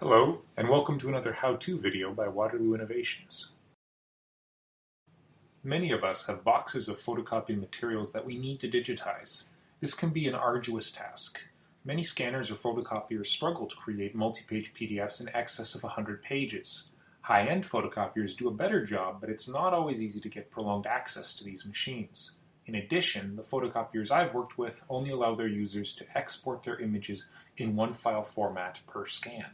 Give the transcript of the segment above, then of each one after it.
Hello, and welcome to another how-to video by Waterloo Innovations. Many of us have boxes of photocopied materials that we need to digitize. This can be an arduous task. Many scanners or photocopiers struggle to create multi-page PDFs in excess of 100 pages. High-end photocopiers do a better job, but it's not always easy to get prolonged access to these machines. In addition, the photocopiers I've worked with only allow their users to export their images in one file format per scan.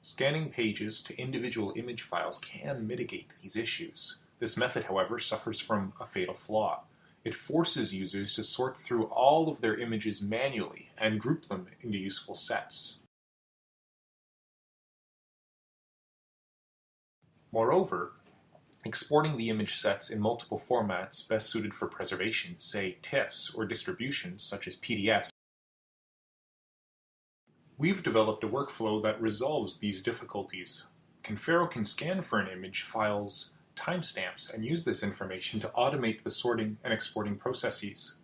Scanning pages to individual image files can mitigate these issues. This method, however, suffers from a fatal flaw. It forces users to sort through all of their images manually and group them into useful sets. Moreover, exporting the image sets in multiple formats best suited for preservation, say TIFFs, or distributions such as PDFs, we've developed a workflow that resolves these difficulties. Confero can scan for an image file's timestamps and use this information to automate the sorting and exporting processes.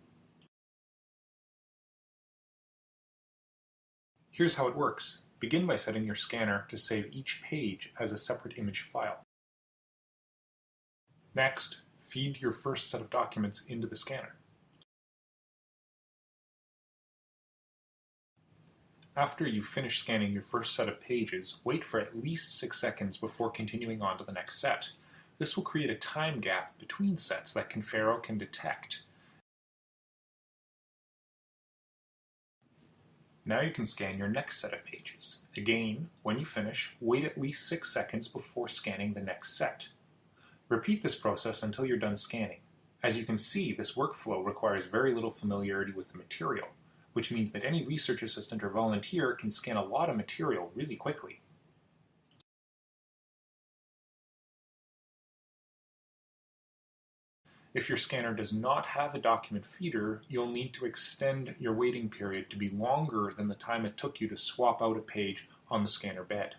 Here's how it works. Begin by setting your scanner to save each page as a separate image file. Next, feed your first set of documents into the scanner. After you finish scanning your first set of pages, wait for at least 6 seconds before continuing on to the next set. This will create a time gap between sets that Confero can detect. Now you can scan your next set of pages. Again, when you finish, wait at least 6 seconds before scanning the next set. Repeat this process until you're done scanning. As you can see, this workflow requires very little familiarity with the material, which means that any research assistant or volunteer can scan a lot of material really quickly. If your scanner does not have a document feeder, you'll need to extend your waiting period to be longer than the time it took you to swap out a page on the scanner bed.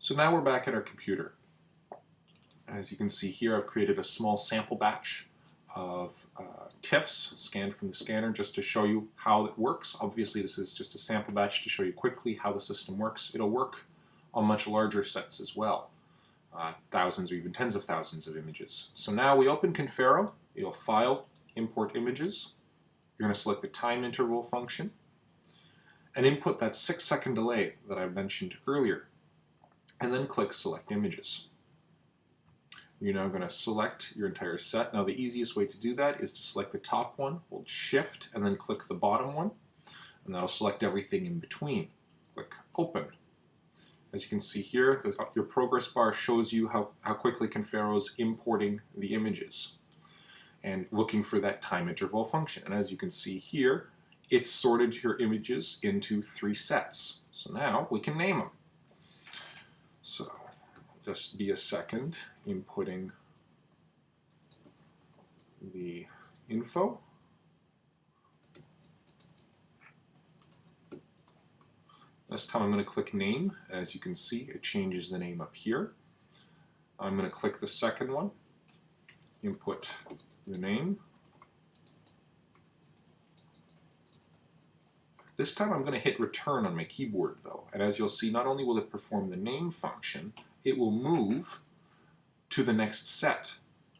So now we're back at our computer. As you can see here, I've created a small sample batch of TIFFs scanned from the scanner just to show you how it works. Obviously, this is just a sample batch to show you quickly how the system works. It'll work on much larger sets as well, thousands or even tens of thousands of images. So now we open Confero, you'll File, Import Images. You're going to select the time interval function and input that 6-second delay that I mentioned earlier, and then click Select Images. You're now going to select your entire set. Now the easiest way to do that is to select the top one, hold Shift, and then click the bottom one, and that'll select everything in between. Click Open. As you can see here, your progress bar shows you how quickly Confero's importing the images and looking for that time interval function. And as you can see here, it's sorted your images into 3 sets. So now we can name them. So just be a second inputting the info. This time I'm going to click Name. As you can see, it changes the name up here. I'm going to click the second one, input the name. This time I'm going to hit Return on my keyboard though, and as you'll see, not only will it perform the name function, it will move to the next set.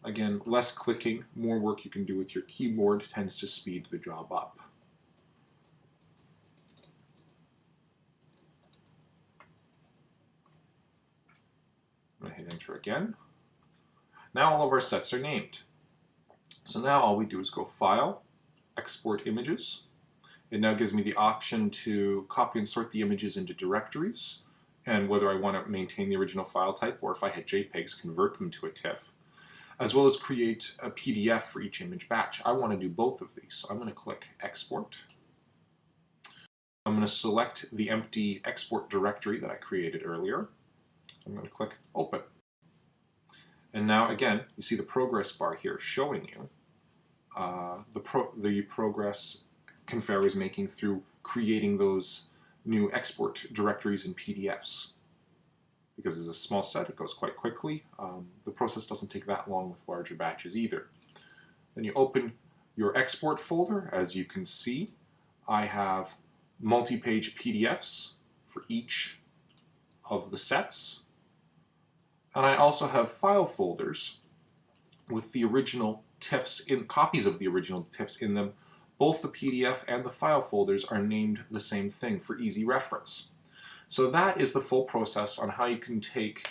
Again, less clicking, more work you can do with your keyboard tends to speed the job up. I'm going to hit Enter again. Now all of our sets are named. So now all we do is go File, Export Images. It now gives me the option to copy and sort the images into directories, and whether I want to maintain the original file type, or if I had JPEGs, convert them to a TIFF, as well as create a PDF for each image batch. I want to do both of these, so I'm going to click Export. I'm going to select the empty export directory that I created earlier. I'm going to click Open. And now again, you see the progress bar here showing you the progress Confero is making through creating those new export directories and PDFs. because it's a small set, it goes quite quickly. The process doesn't take that long with larger batches either. Then you open your export folder. As you can see, I have multi-page PDFs for each of the sets. And I also have file folders with the original TIFFs in copies of the original TIFFs in them. Both the PDF and the file folders are named the same thing for easy reference. So that is the full process on how you can take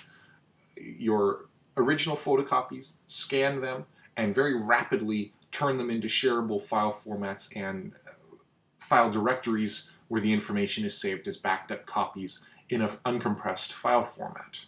your original photocopies, scan them, and very rapidly turn them into shareable file formats and file directories where the information is saved as backed up copies in an uncompressed file format.